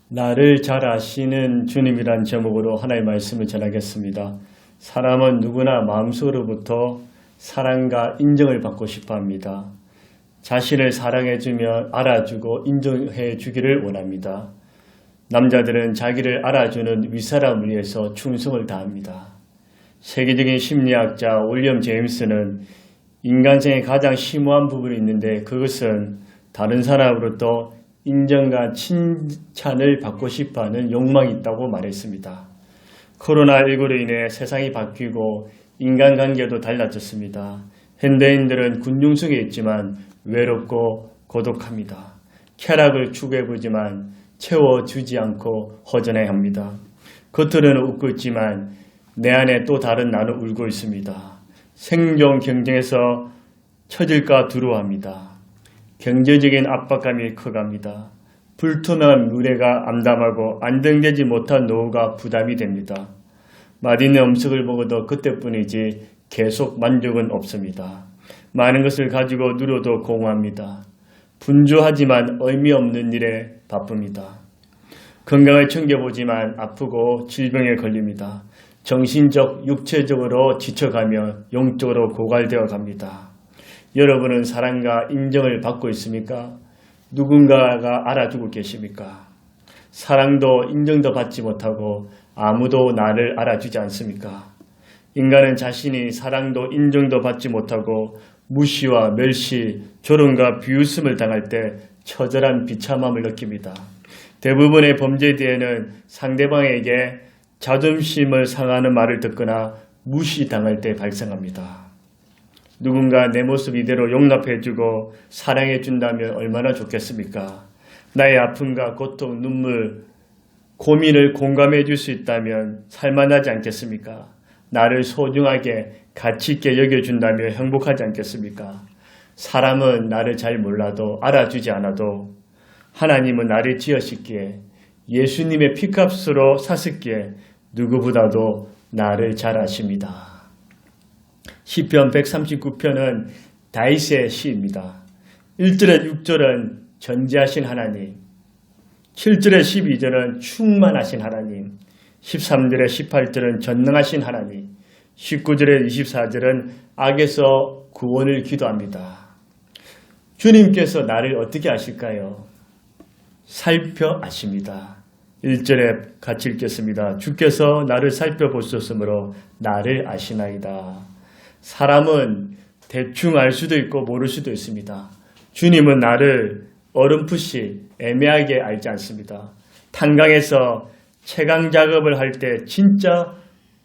나를 잘 아시는 주님이란 제목으로 하나의 말씀을 전하겠습니다. 사람은 누구나 마음속으로부터 사랑과 인정을 받고 싶어 합니다. 자신을 사랑해주며 알아주고 인정해주기를 원합니다. 남자들은 자기를 알아주는 윗사람을 위해서 충성을 다합니다. 세계적인 심리학자 윌리엄 제임스는 인간성의 가장 심오한 부분이 있는데 그것은 다른 사람으로부터 인정과 칭찬을 받고 싶어하는 욕망이 있다고 말했습니다. 코로나19로 인해 세상이 바뀌고 인간관계도 달라졌습니다. 현대인들은 군중 속에 있지만 외롭고 고독합니다. 쾌락을 추구해보지만 채워주지 않고 허전해 합니다. 겉으로는 웃고 있지만 내 안에 또 다른 나는 울고 있습니다. 생존 경쟁에서 처질까 두려워합니다. 경제적인 압박감이 커갑니다. 불투명한 미래가 암담하고 안정되지 못한 노후가 부담이 됩니다. 맛있는 음식을 먹어도 그때뿐이지 계속 만족은 없습니다. 많은 것을 가지고 누려도 공허합니다. 분주하지만 의미 없는 일에 바쁩니다. 건강을 챙겨보지만 아프고 질병에 걸립니다. 정신적, 육체적으로 지쳐가며 영적으로 고갈되어 갑니다. 여러분은 사랑과 인정을 받고 있습니까? 누군가가 알아주고 계십니까? 사랑도 인정도 받지 못하고 아무도 나를 알아주지 않습니까? 인간은 자신이 사랑도 인정도 받지 못하고 무시와 멸시, 조롱과 비웃음을 당할 때 처절한 비참함을 느낍니다. 대부분의 범죄 뒤에는 상대방에게 자존심을 상하는 말을 듣거나 무시당할 때 발생합니다. 누군가 내 모습 이대로 용납해주고 사랑해준다면 얼마나 좋겠습니까? 나의 아픔과 고통, 눈물, 고민을 공감해줄 수 있다면 살만하지 않겠습니까? 나를 소중하게 가치 있게 여겨준다면 행복하지 않겠습니까? 사람은 나를 잘 몰라도 알아주지 않아도 하나님은 나를 지으셨기에 예수님의 피값으로 샀었기에 누구보다도 나를 잘 아십니다. 시편 139편은 다윗의 시입니다. 1절에 6절은 전지하신 하나님, 7절에 12절은 충만하신 하나님, 13절에 18절은 전능하신 하나님, 19절에 24절은 악에서 구원을 기도합니다. 주님께서 나를 어떻게 아실까요? 살펴 아십니다. 1절에 같이 읽겠습니다. 주께서 나를 살펴보셨으므로 나를 아시나이다. 사람은 대충 알 수도 있고 모를 수도 있습니다. 주님은 나를 어렴풋이 애매하게 알지 않습니다. 탄광에서 채광 작업을 할 때 진짜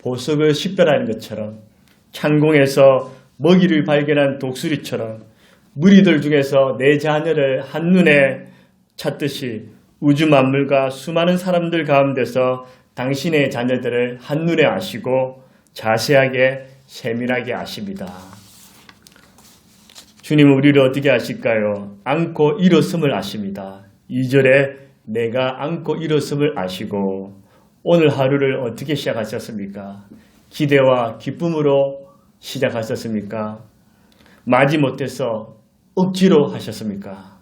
보석을 식별하는 것처럼, 창공에서 먹이를 발견한 독수리처럼, 무리들 중에서 내 자녀를 한눈에 찾듯이 우주 만물과 수많은 사람들 가운데서 당신의 자녀들을 한눈에 아시고 자세하게 세밀하게 아십니다. 주님은 우리를 어떻게 아실까요? 안고 일었음을 아십니다. 2절에 내가 안고 일었음을 아시고 오늘 하루를 어떻게 시작하셨습니까? 기대와 기쁨으로 시작하셨습니까? 마지못해서 억지로 하셨습니까?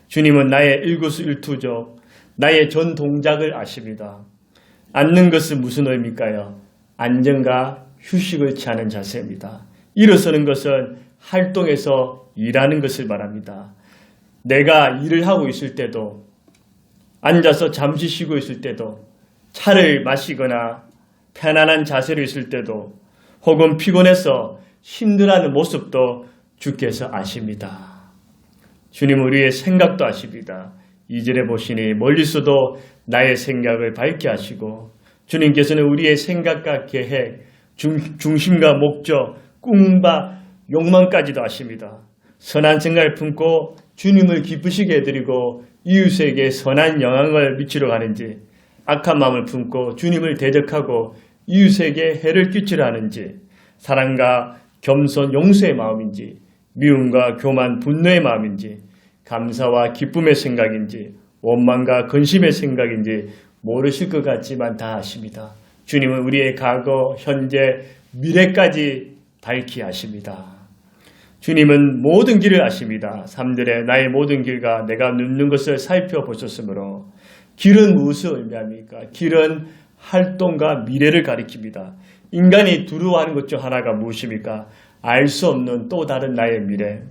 주님은 나의 일거수일투족, 나의 전 동작을 아십니다. 앉는 것은 무슨 의미일까요? 안정과 휴식을 취하는 자세입니다. 일어서는 것은 활동해서 일하는 것을 말합니다. 내가 일을 하고 있을 때도, 앉아서 잠시 쉬고 있을 때도, 차를 마시거나 편안한 자세로 있을 때도, 혹은 피곤해서 힘들어하는 모습도 주께서 아십니다. 주님은 우리의 생각도 아십니다. 2절에 보시니 멀리서도 나의 생각을 밝게 하시고, 주님께서는 우리의 생각과 계획, 중심과 목적, 꿈과 욕망까지도 아십니다. 선한 생각을 품고 주님을 기쁘시게 해드리고 이웃에게 선한 영향을 미치러 가는지, 악한 마음을 품고 주님을 대적하고 이웃에게 해를 끼치려 하는지, 사랑과 겸손 용서의 마음인지, 미움과 교만 분노의 마음인지, 감사와 기쁨의 생각인지, 원망과 근심의 생각인지 모르실 것 같지만 다 아십니다. 주님은 우리의 과거, 현재, 미래까지 밝히 아십니다. 주님은 모든 길을 아십니다. 3절에 나의 모든 길과 내가 눕는 것을 살펴보셨으므로 길은 무엇을 의미합니까? 길은 활동과 미래를 가리킵니다. 인간이 두려워하는 것 중 하나가 무엇입니까? 알 수 없는 또 다른 나의 미래,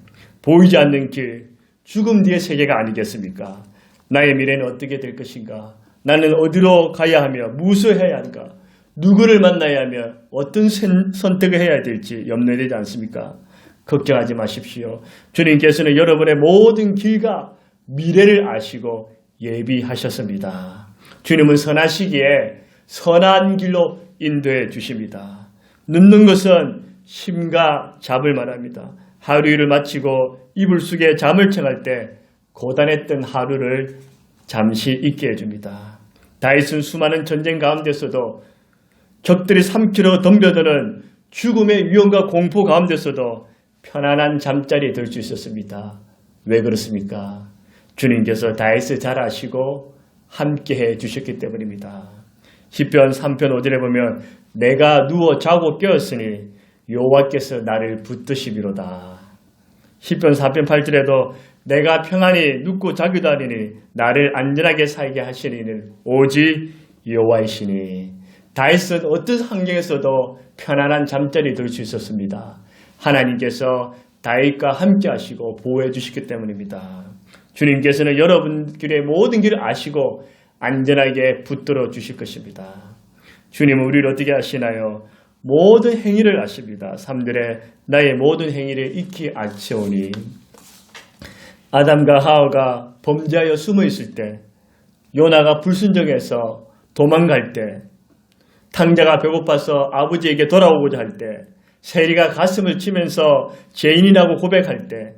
보이지 않는 길, 죽음 뒤의 세계가 아니겠습니까? 나의 미래는 어떻게 될 것인가? 나는 어디로 가야 하며 무엇을 해야 할까? 누구를 만나야 하며 어떤 선택을 해야 될지 염려되지 않습니까? 걱정하지 마십시오. 주님께서는 여러분의 모든 길과 미래를 아시고 예비하셨습니다. 주님은 선하시기에 선한 길로 인도해 주십니다. 눕는 것은 심과 잡을 말합니다. 하루 일을 마치고 이불 속에 잠을 청할 때 고단했던 하루를 잠시 잊게 해줍니다. 다윗은 수많은 전쟁 가운데서도 적들이 삼키러 덤벼드는 죽음의 위험과 공포 가운데서도 편안한 잠자리에 들 수 있었습니다. 왜 그렇습니까? 주님께서 다윗을 잘 아시고 함께해 주셨기 때문입니다. 시편 3편 5절에 보면 내가 누워 자고 깨었으니 여호와께서 나를 붙드시미로다. 시편 4편 8절에도 내가 평안히 눕고 자기도 하리니 나를 안전하게 살게 하시니는 오직 여호와이시니. 다윗은 어떤 환경에서도 편안한 잠자리 들 수 있었습니다. 하나님께서 다윗과 함께 하시고 보호해 주시기 때문입니다. 주님께서는 여러분들의 모든 길을 아시고 안전하게 붙들어 주실 것입니다. 주님은 우리를 어떻게 하시나요? 모든 행위를 아십니다. 3절에 나의 모든 행위를 익히 아시오니. 아담과 하와가 범죄하여 숨어 있을 때, 요나가 불순종해서 도망갈 때, 탕자가 배고파서 아버지에게 돌아오고자 할 때, 세리가 가슴을 치면서 죄인이라고 고백할 때,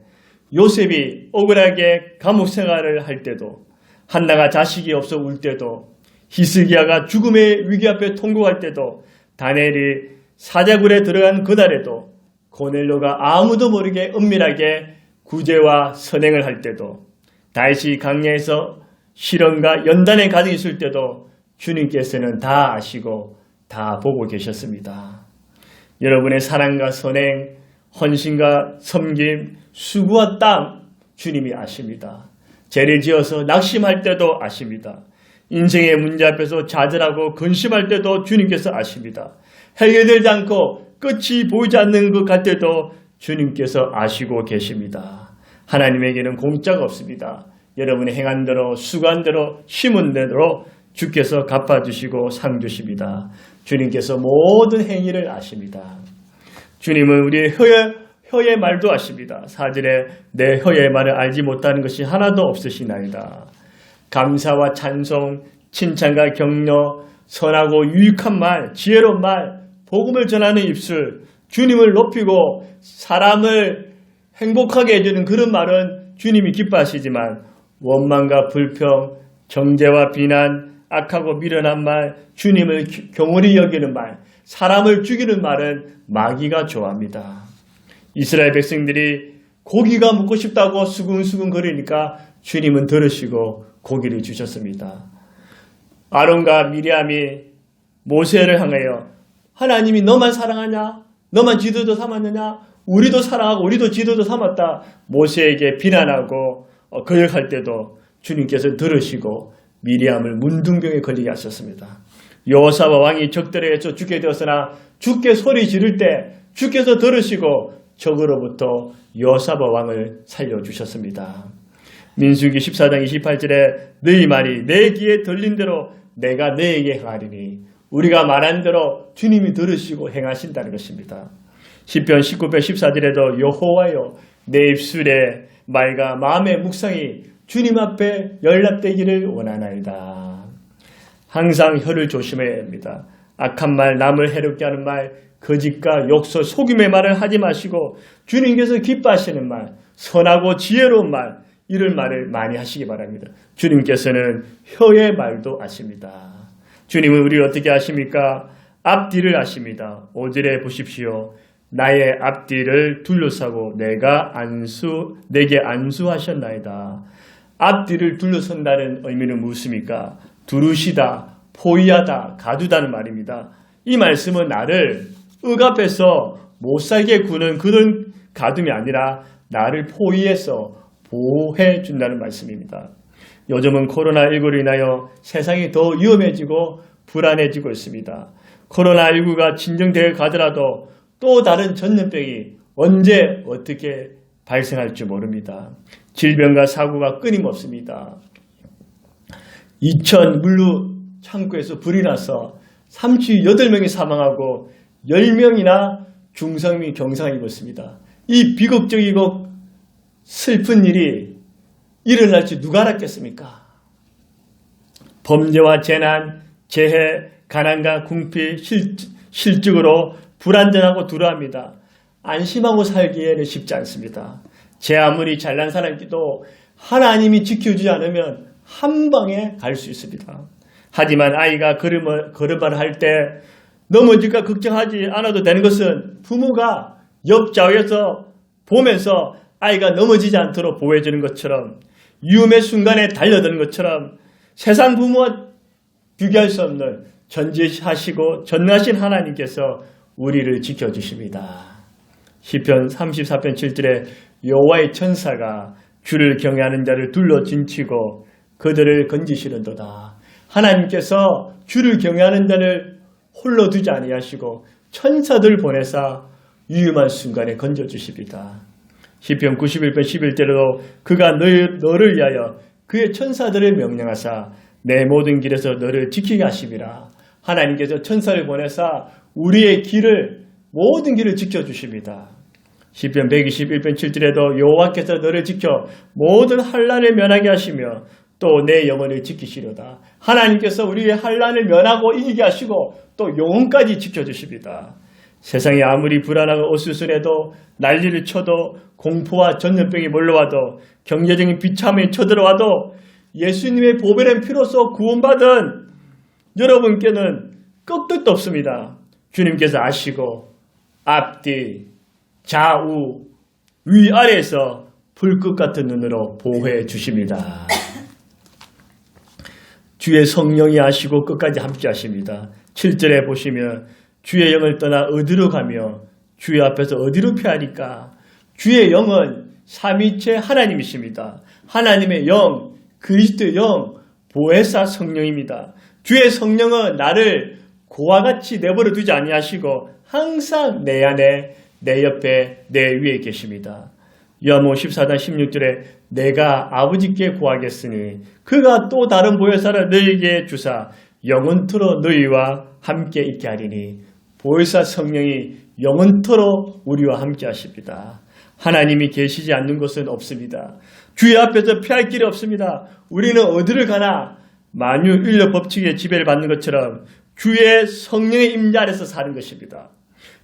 요셉이 억울하게 감옥 생활을 할 때도, 한나가 자식이 없어 울 때도, 히스기야가 죽음의 위기 앞에 통곡할 때도, 다니엘이 사자굴에 들어간 그날에도, 고넬료가 아무도 모르게 은밀하게 구제와 선행을 할 때도, 다윗이 강야에서 시련과 연단의 가정이 있을 때도 주님께서는 다 아시고 다 보고 계셨습니다. 여러분의 사랑과 선행, 헌신과 섬김, 수고와 땀 주님이 아십니다. 죄를 지어서 낙심할 때도 아십니다. 인생의 문제 앞에서 좌절하고 근심할 때도 주님께서 아십니다. 해결되지 않고 끝이 보이지 않는 것 같을 때도 주님께서 아시고 계십니다. 하나님에게는 공짜가 없습니다. 여러분의 행한 대로, 수고한 대로, 심은 대로 주께서 갚아주시고 상 주십니다. 주님께서 모든 행위를 아십니다. 주님은 우리의 혀의 말도 아십니다. 4절에 내 혀의 말을 알지 못하는 것이 하나도 없으시나이다. 감사와 찬송, 칭찬과 격려, 선하고 유익한 말, 지혜로운 말, 복음을 전하는 입술, 주님을 높이고 사람을 행복하게 해주는 그런 말은 주님이 기뻐하시지만 원망과 불평, 정죄와 비난, 악하고 미련한 말, 주님을 경홀히 여기는 말, 사람을 죽이는 말은 마귀가 좋아합니다. 이스라엘 백성들이 고기가 먹고 싶다고 수근수근 거리니까 주님은 들으시고 고기를 주셨습니다. 아론과 미리암이 모세를 향하여 하나님이 너만 사랑하냐? 너만 지도자 삼았느냐? 우리도 사랑하고 우리도 지도자 삼았다. 모세에게 비난하고 거역할 때도 주님께서 들으시고 미리암을 문둥병에 걸리게 하셨습니다. 여호사밧 왕이 적들에게서 죽게 되었으나 주께 소리 지를 때 주께서 들으시고 적으로부터 여호사밧 왕을 살려주셨습니다. 민수기 14장 28절에 너희 말이 내 귀에 들린 대로 내가 너에게 행하리니 우리가 말한 대로 주님이 들으시고 행하신다는 것입니다. 시편 19편 14절에도 여호와여 내 입술의 말과 마음의 묵상이 주님 앞에 연락되기를 원하나이다. 항상 혀를 조심해야 합니다. 악한 말, 남을 해롭게 하는 말, 거짓과 욕설, 속임의 말을 하지 마시고 주님께서 기뻐하시는 말, 선하고 지혜로운 말, 이런 말을 많이 하시기 바랍니다. 주님께서는 혀의 말도 아십니다. 주님은 우리를 어떻게 아십니까? 앞뒤를 아십니다. 5절에 보십시오. 나의 앞뒤를 둘러싸고 내게 안수하셨나이다. 앞뒤를 둘러선다는 의미는 무엇입니까? 두루시다, 포위하다, 가두다는 말입니다. 이 말씀은 나를 억압해서 못살게 구는 그런 가둠이 아니라 나를 포위해서 보호해 준다는 말씀입니다. 요즘은 코로나19로 인하여 세상이 더 위험해지고 불안해지고 있습니다. 코로나19가 진정되어 가더라도 또 다른 전염병이 언제 어떻게 발생할지 모릅니다. 질병과 사고가 끊임없습니다. 이천 물류 창고에서 불이 나서 38명이 사망하고 10명이나 중상 및 경상을 입었습니다. 이 비극적이고 슬픈 일이 일어날지 누가 알았겠습니까? 범죄와 재난, 재해, 가난과 궁핍, 실직으로 불안정하고 두려워합니다. 안심하고 살기에는 쉽지 않습니다. 제 아무리 잘난 사람이도 하나님이 지켜주지 않으면 한 방에 갈 수 있습니다. 하지만 아이가 걸음을 할 때 넘어질까 걱정하지 않아도 되는 것은 부모가 옆좌우에서 보면서 아이가 넘어지지 않도록 보호해주는 것처럼, 위험의 순간에 달려드는 것처럼 세상 부모와 비교할 수 없는 전지하시고 전능하신 하나님께서 우리를 지켜주십니다. 시편 34편 7절에 여호와의 천사가 주를 경외하는 자를 둘러 진치고 그들을 건지시는도다. 하나님께서 주를 경외하는 자를 홀로 두지 아니하시고 천사들 보내사 위험한 순간에 건져주십니다. 시편 91편 11절에도 그가 너를 위하여 그의 천사들을 명령하사 내 모든 길에서 너를 지키게 하심이라. 하나님께서 천사를 보내사 우리의 모든 길을 지켜주십니다. 시편 121편 7절에도 여호와께서 너를 지켜 모든 환난을 면하게 하시며 또 내 영혼을 지키시려다. 하나님께서 우리의 환난을 면하고 이기게 하시고 또 영혼까지 지켜주십니다. 세상이 아무리 불안하고 어수선해도 난리를 쳐도 공포와 전염병이 몰려와도 경제적인 비참이 쳐들어와도 예수님의 보배된 피로써 구원받은 여러분께는 끄떡도 없습니다. 주님께서 아시고 앞뒤, 좌우, 위아래에서 불꽃 같은 눈으로 보호해 주십니다. 주의 성령이 아시고 끝까지 함께 하십니다. 7절에 보시면 주의 영을 떠나 어디로 가며 주의 앞에서 어디로 피하리까? 주의 영은 삼위체 하나님이십니다. 하나님의 영, 그리스도의 영, 보혜사 성령입니다. 주의 성령은 나를 고와 같이 내버려 두지 아니하시고 항상 내 안에, 내 옆에, 내 위에 계십니다. 요한복음 14장 16절에 내가 아버지께 구하겠으니 그가 또 다른 보혜사를 너희에게 주사 영원토록 너희와 함께 있게 하리니. 보혜사 성령이 영원토록 우리와 함께 하십니다. 하나님이 계시지 않는 곳은 없습니다. 주의 앞에서 피할 길이 없습니다. 우리는 어디를 가나 만유 인력 법칙의 지배를 받는 것처럼 주의 성령의 임재 아래서 사는 것입니다.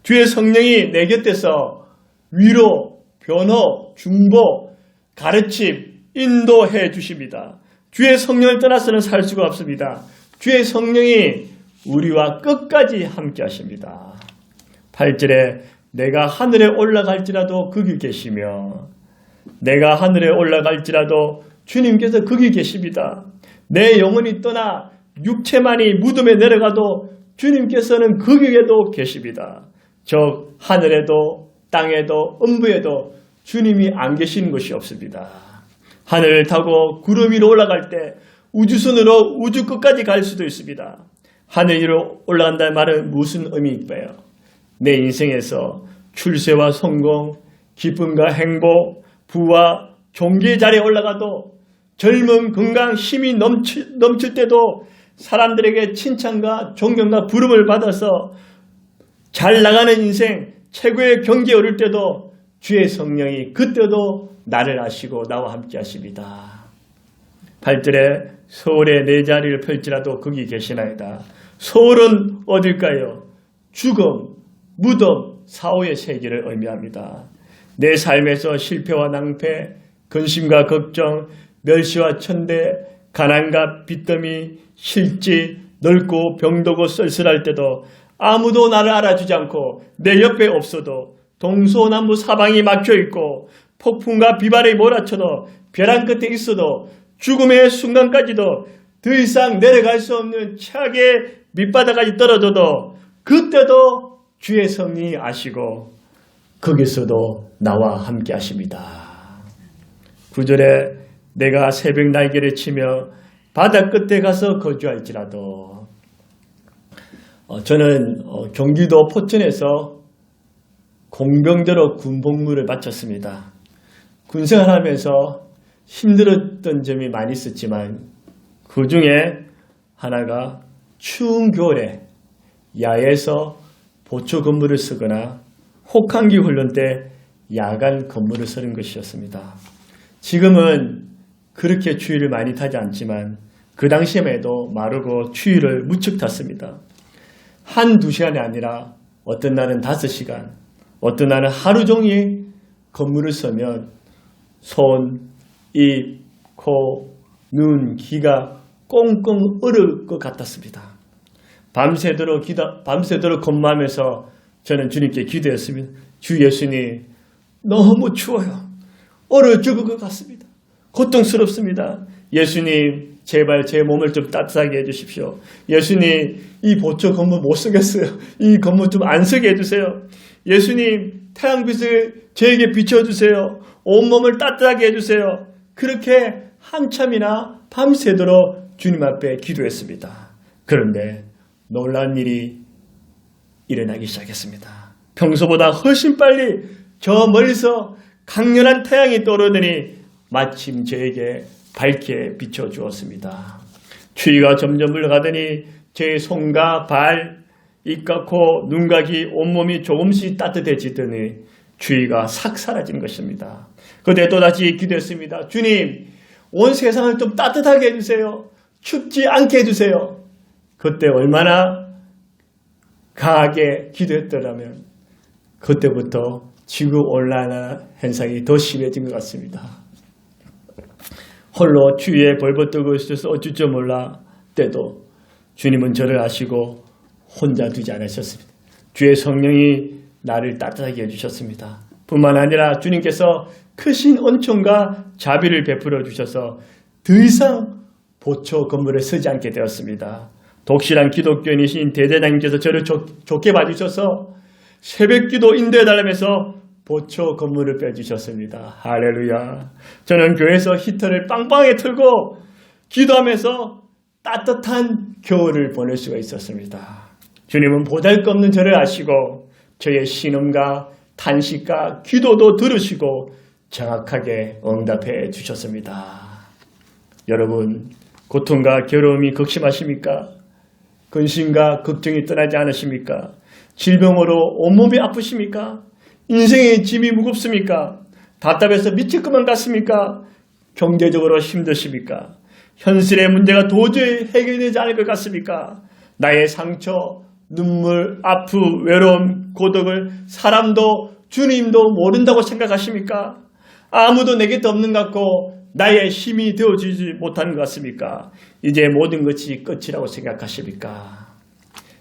주의 성령이 내 곁에서 위로, 변호, 중보, 가르침, 인도해 주십니다. 주의 성령을 떠나서는 살 수가 없습니다. 주의 성령이 우리와 끝까지 함께 하십니다. 8절에 내가 하늘에 올라갈지라도 거기 계시며, 내가 하늘에 올라갈지라도 주님께서 거기 계십니다. 내 영혼이 떠나 육체만이 무덤에 내려가도 주님께서는 거기에도 계십니다. 즉 하늘에도 땅에도 음부에도 주님이 안 계시는 것이 없습니다. 하늘을 타고 구름 위로 올라갈 때 우주선으로 우주 끝까지 갈 수도 있습니다. 하늘 위로 올라간다는 말은 무슨 의미일까요? 내 인생에서 출세와 성공, 기쁨과 행복, 부와 존귀의 자리에 올라가도 젊음, 건강, 힘이 넘칠 때도 사람들에게 칭찬과 존경과 부름을 받아서 잘 나가는 인생, 최고의 경지에 오를 때도 주의 성령이 그때도 나를 아시고 나와 함께 하십니다. 8절에 서울에 내 자리를 펼지라도 거기 계시나이다. 서울은 어딜까요? 죽음, 무덤, 사후의 세계를 의미합니다. 내 삶에서 실패와 낭패, 근심과 걱정, 멸시와 천대, 가난과 빚더미, 실지, 넓고 병들고 쓸쓸할 때도 아무도 나를 알아주지 않고 내 옆에 없어도 동서남북 사방이 막혀있고 폭풍과 비바람이 몰아쳐도 벼랑 끝에 있어도 죽음의 순간까지도 더 이상 내려갈 수 없는 최악의 밑바닥까지 떨어져도 그때도 주의 성령이 아시고 거기서도 나와 함께 하십니다. 9절에 내가 새벽 날개를 치며 바다 끝에 가서 거주할지라도. 저는 경기도 포천에서 공병대로 군복무를 마쳤습니다. 군생활하면서 힘들었던 점이 많이 있었지만 그 중에 하나가 추운 겨울에 야외에서 보초 근무를 쓰거나 혹한기 훈련 때 야간 근무를 쓰는 것이었습니다. 지금은 그렇게 추위를 많이 타지 않지만 그 당시에만 해도 마르고 추위를 무척 탔습니다. 한두 시간이 아니라 어떤 날은 5시간, 어떤 날은 하루 종일 근무를 서면 손, 입, 코, 눈, 귀가 꽁꽁 얼을 것 같았습니다. 밤새도록 근무하면서 저는 주님께 기도했습니다. 주 예수님, 너무 추워요. 얼어 죽을 것 같습니다. 고통스럽습니다. 예수님, 제발 제 몸을 좀 따뜻하게 해주십시오. 예수님, 이 보초 근무 못 쓰겠어요. 이 근무 좀 안 쓰게 해주세요. 예수님, 태양빛을 저에게 비춰주세요. 온몸을 따뜻하게 해주세요. 그렇게 한참이나 밤새도록 주님 앞에 기도했습니다. 그런데 놀라운 일이 일어나기 시작했습니다. 평소보다 훨씬 빨리 저 멀리서 강렬한 태양이 떠오르더니 마침 저에게 밝게 비춰주었습니다. 추위가 점점 물러가더니 제 손과 발, 입과 코, 눈과 귀, 온몸이 조금씩 따뜻해지더니 추위가 싹 사라진 것입니다. 그때 또다시 기도했습니다. 주님, 온 세상을 좀 따뜻하게 해주세요. 춥지 않게 해주세요. 그때 얼마나 강하게 기도했더라면 그때부터 지구온난화 현상이 더 심해진 것 같습니다. 홀로 추위에 벌벌 떨고 있어서 어쩔 줄 몰라 때도 주님은 저를 아시고 혼자 두지 않으셨습니다. 주의 성령이 나를 따뜻하게 해주셨습니다. 뿐만 아니라 주님께서 크신恩寵과 자비를 베풀어 주셔서 더 이상 보초 근무를 쓰지 않게 되었습니다. 독실한 기독교인이신 대대장님께서 저를 좋게 봐주셔서 새벽기도 인도해달라면서 보초 근무를 빼주셨습니다. 할렐루야. 저는 교회에서 히터를 빵빵하게 틀고 기도하면서 따뜻한 겨울을 보낼 수가 있었습니다. 주님은 보잘것없는 저를 아시고 저의 신음과 탄식과 기도도 들으시고 정확하게 응답해 주셨습니다. 여러분, 고통과 괴로움이 극심하십니까? 근심과 걱정이 떠나지 않으십니까? 질병으로 온몸이 아프십니까? 인생의 짐이 무겁습니까? 답답해서 미칠 것만 같습니까? 경제적으로 힘드십니까? 현실의 문제가 도저히 해결되지 않을 것 같습니까? 나의 상처, 눈물, 아픔, 외로움, 고독을 사람도 주님도 모른다고 생각하십니까? 아무도 내 곁에 없는 것 같고 나의 힘이 되어주지 못하는 것 같습니까? 이제 모든 것이 끝이라고 생각하십니까?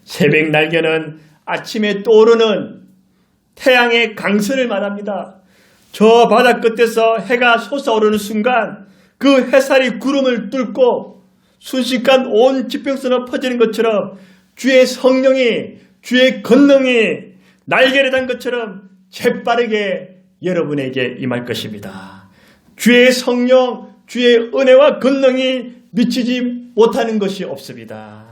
새벽 날개는 아침에 떠오르는 태양의 강선을 말합니다. 저 바다 끝에서 해가 솟아오르는 순간 그 햇살이 구름을 뚫고 순식간 온 지평선으로 퍼지는 것처럼 주의 성령이, 주의 권능이 날개를 단 것처럼 재빠르게 여러분에게 임할 것입니다. 주의 성령, 주의 은혜와 권능이 미치지 못하는 것이 없습니다.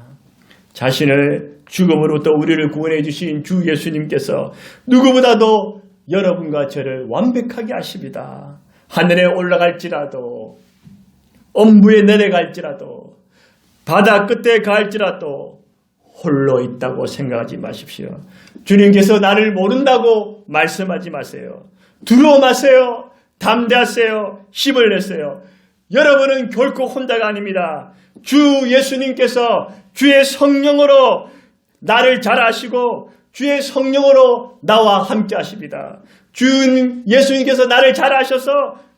자신을 죽음으로부터 우리를 구원해 주신 주 예수님께서 누구보다도 여러분과 저를 완벽하게 아십니다. 하늘에 올라갈지라도, 엄부에 내려갈지라도, 바다 끝에 갈지라도 홀로 있다고 생각하지 마십시오. 주님께서 나를 모른다고 말씀하지 마세요. 두려워 마세요. 담대하세요. 힘을 내세요. 여러분은 결코 혼자가 아닙니다. 주 예수님께서 주의 성령으로 나를 잘 아시고 주의 성령으로 나와 함께 하십니다. 주 예수님께서 나를 잘 아셔서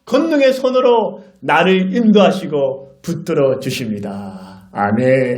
권능의 손으로 나를 인도하시고 붙들어 주십니다. 아멘.